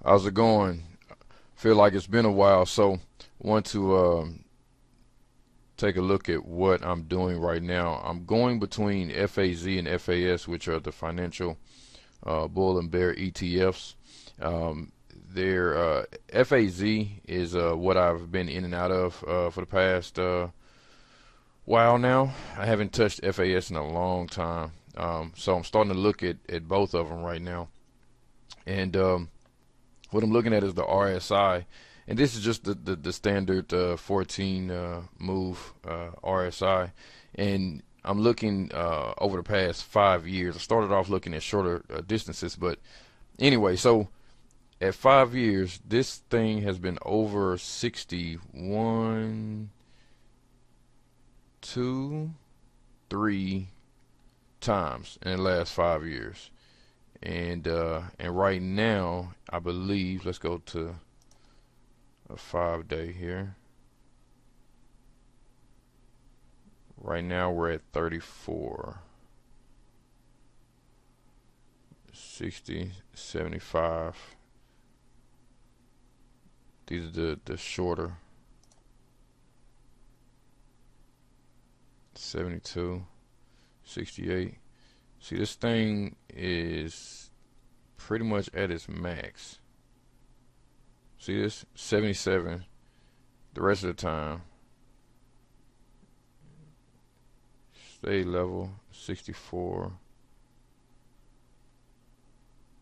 How's it going? Feel like it's been a while, so want to take a look at what I'm doing right now. I'm going between FAZ and FAS, which are the financial bull and bear ETFs. Their FAZ is what I've been in and out of for the past while now. I haven't touched FAS in a long time, so I'm starting to look at both of them right now. And what I'm looking at is the RSI, and this is just the standard 14 move RSI, and I'm looking over the past 5 years. I started off looking at shorter distances, but anyway, so at 5 years, this thing has been over 61, 2, 3 times in the last 5 years. And right now, I believe, let's go to a 5 day here. Right now we're at 34, 60, 75. These are the shorter. 72, 68. See, this thing is pretty much at its max. See this? 77 the rest of the time. Stay level. 64.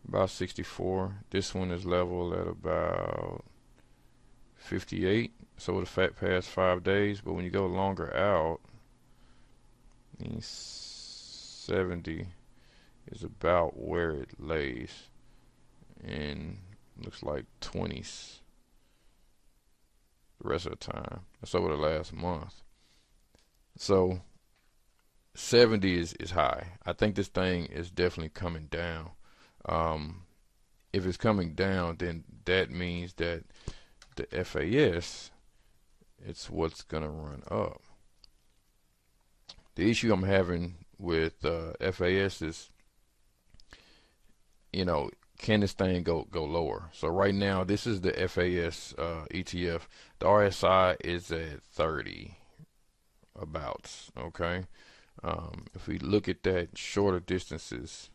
About 64. This one is level at about 58. So the past 5 days. But when you go longer out, 70 is about where it lays, and looks like 20s the rest of the time. That's over the last month. So 70 is high. I think this thing is definitely coming down. If it's coming down, then that means that the FAS, it's what's gonna run up. The issue I'm having with FAS is, can this thing go lower? So right now, this is the FAS ETF. The RSI is at 30 abouts. Okay. If we look at that shorter distances,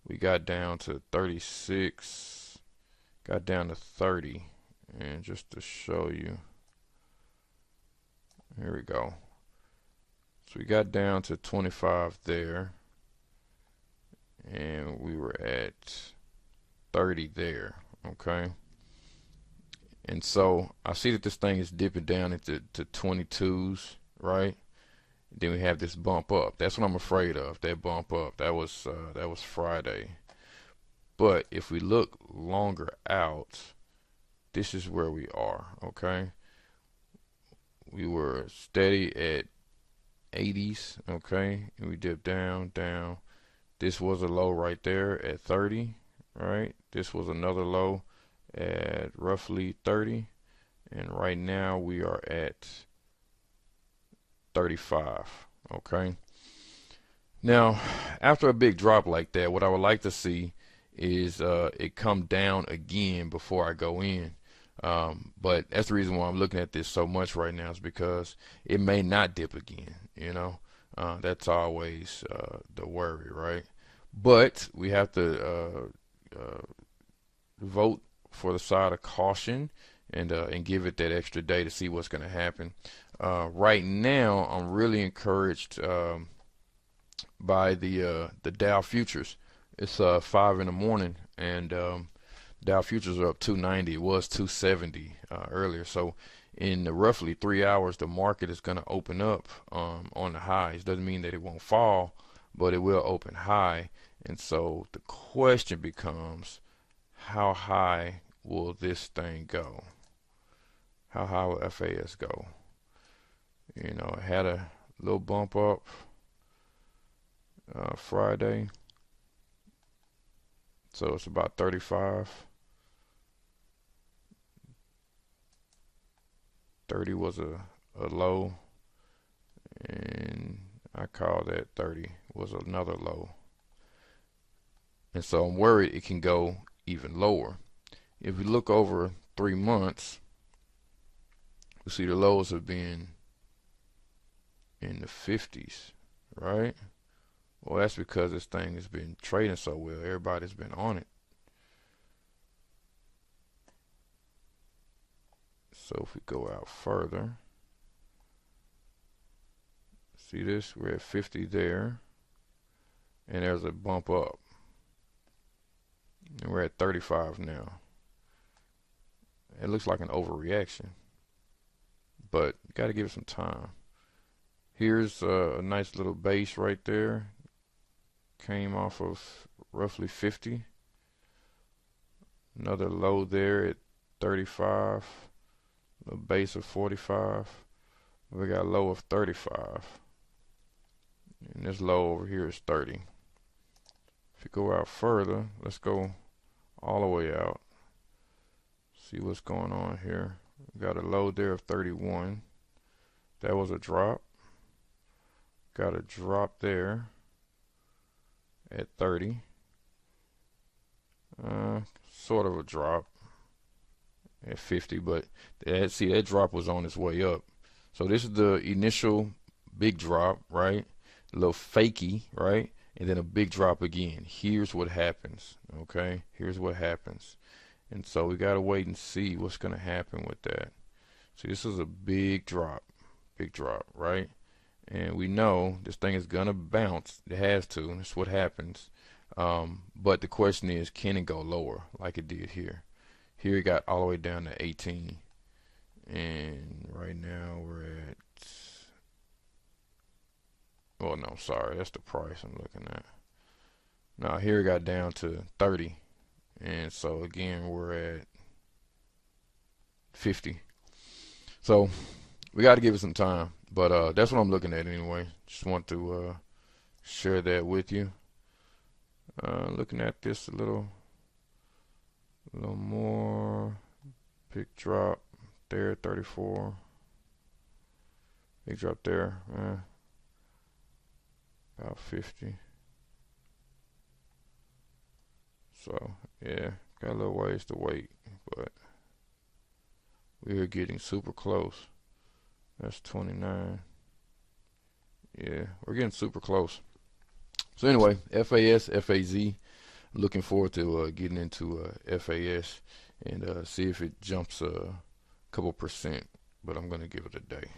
we got down to 36, got down to 30, and just to show you, here we go. So we got down to 25 there, and we were at 30 there. Okay. And so I see that this thing is dipping down into 22s, right? Then we have this bump up. That's what I'm afraid of. That bump up. That was Friday. But if we look longer out, this is where we are. Okay. We were steady at 80s. Okay, and we dipped down. This was a low right there at 30. Right. This was another low at roughly 30, and right now we are at 35. Okay. Now, after a big drop like that, what I would like to see is it come down again before I go in. But that's the reason why I'm looking at this so much right now, is because it may not dip again. That's always the worry, right? But we have to vote for the side of caution and give it that extra day to see what's going to happen. Right now, I'm really encouraged by the Dow futures. It's 5 in the morning, and Dow futures are up 290. It was 270 earlier. So in roughly 3 hours, the market is going to open up on the highs. Doesn't mean that it won't fall, but it will open high. And so the question becomes, how high will this thing go? How high will FAS go? It had a little bump up Friday. So it's about 35. 30 was a low, and I call that 30 was another low. And so I'm worried it can go even lower. if we look over 3 months, we see the lows have been in the 50s, right? Well, that's because this thing has been trading so well. Everybody's been on it. So if we go out further, see this? We're at 50 there, and there's a bump up. And we're at 35 now. It looks like an overreaction, but you got to give it some time. Here's a nice little base right there. Came off of roughly 50. Another low there at 35. A base of 45. We got a low of 35. And this low over here is 30. If you go out further, let's go all the way out. See what's going on here. We got a low there of 31. That was a drop. Got a drop there at 30. Sort of a drop at 50, but see, that drop was on its way up. So this is the initial big drop, right? A little fakey, right? And then a big drop again. Here's what happens, okay? Here's what happens. And so we got to wait and see what's going to happen with that. See, this is a big drop, right? And we know this thing is going to bounce. It has to, and that's what happens. But the question is, can it go lower like it did here? Here it got all the way down to 18. And right now we're at, well, no, sorry, that's the price I'm looking at. Now here it got down to 30. And so again, we're at 50. So we got to give it some time. But that's what I'm looking at anyway. Just want to share that with you. Looking at this a little more. Big drop there, 34. Big drop there, about 50. So yeah, got a little ways to wait, but we are getting super close. That's 29. Yeah, we're getting super close. So anyway, FAS, FAZ. Looking forward to getting into FAS and see if it jumps a couple percent, but I'm going to give it a day.